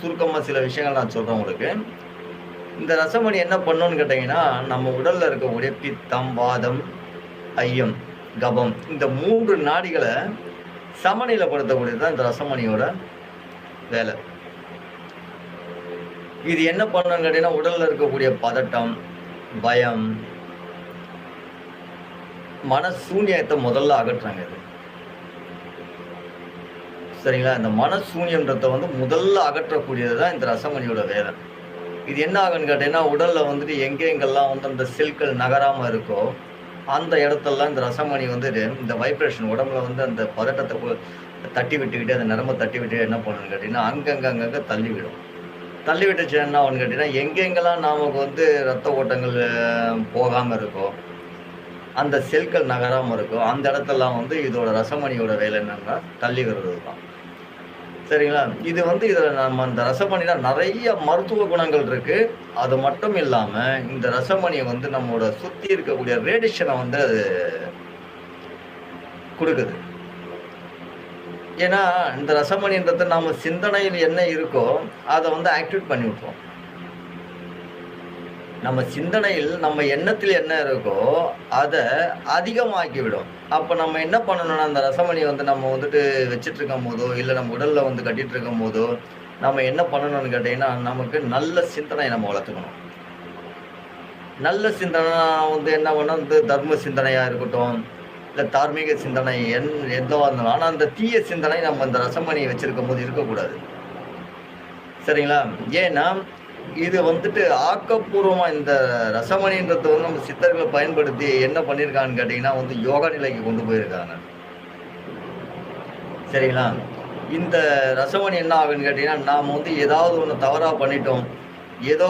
சுருக்கமாக சில விஷயங்கள் நான் சொல்கிறேன் உங்களுக்கு. இந்த ரசமணி என்ன பண்ணுன்னு கேட்டிங்கன்னா, நம்ம உடலில் இருக்கக்கூடிய பித்தம், வாதம், ஐயம், கபம் இந்த 3 நாடிகளை சமநிலைப்படுத்தக்கூடியது தான் இந்த ரசமணியோட வேலை. இது என்ன பண்ணுன்னு கேட்டீங்கன்னா, உடலில் இருக்கக்கூடிய பதட்டம், பயம், மனசூன்யத்தை முதல்ல அகற்றுறாங்க இது. சரிங்களா? இந்த மனசூன்யன்றதை முதல்ல அகற்றக்கூடியது தான் இந்த ரசமணியோட வேலை. இது என்ன ஆகுன்னு கேட்டீங்கன்னா, உடல்ல எங்கெங்கெல்லாம் அந்த செல்கள் நகராம இருக்கோ அந்த இடத்தெல்லாம் இந்த ரசமணி இந்த வைப்ரேஷன் உடம்புல அந்த பதட்டத்தை தட்டி விட்டுக்கிட்டு, அந்த நரம்பை தட்டி விட்டு என்ன பண்ணுன்னு கேட்டீங்கன்னா, அங்கங்க தள்ளிவிடும். தள்ளி விட்டுச்சு என்ன ஆகுன்னு கேட்டீங்கன்னா, எங்கெங்கெல்லாம் நமக்கு ரத்த ஓட்டங்கள் போகாம இருக்கோ, அந்த செல்கள் நகராம இருக்கோ அந்த இடத்தெல்லாம் இதோட ரசமணியோட வேலை என்னன்னா தள்ளி விடுறது தான். சரிங்களா? இது இதுல நம்ம அந்த ரசமணில நிறைய மருத்துவ குணங்கள் இருக்கு. அது மட்டும் இல்லாம இந்த ரசமணி நம்மோட சுத்தி இருக்கக்கூடிய ரேடியேஷனை அது கொடுக்குது. ஏன்னா இந்த ரசமணின்றது நம்ம சிந்தனையில் என்ன இருக்கோ அதை ஆக்டிவேட் பண்ணி விட்டுரும். நம்ம சிந்தனையில் நம்ம எண்ணத்தில் என்ன இருக்கோ அதை அதிகமாக்கி விடும். அப்போ நம்ம என்ன பண்ணணும்னா, அந்த ரசமணி நம்ம வச்சுட்டு இருக்கும் போதோ இல்லை நம்ம உடலில் கட்டிட்டு இருக்கும் போதோ நம்ம என்ன பண்ணணும்னு கேட்டிங்கன்னா, நமக்கு நல்ல சிந்தனை நம்ம வளர்த்துக்கணும். நல்ல சிந்தனை என்ன பண்ணணும், தர்ம சிந்தனையாக இருக்கட்டும் இல்லை தார்மீக சிந்தனை எதுவாக இருந்தாலும், ஆனால் அந்த தீய சிந்தனை நம்ம இந்த ரசமணி வச்சிருக்கும் போது இருக்கக்கூடாது. சரிங்களா? ஏன்னா இது ஆக்கப்பூர்வமா இந்த ரசமணின்றது நம்ம சித்தர்களை பயன்படுத்தி என்ன பண்ணியிருக்காங்கன்னு கேட்டீங்கன்னா யோகா நிலைக்கு கொண்டு போயிருக்காங்க. சரிங்களா? இந்த ரசமணி என்ன ஆகுன்னு கேட்டீங்கன்னா, நாம ஏதாவது ஒன்று தவறா பண்ணிட்டோம், ஏதோ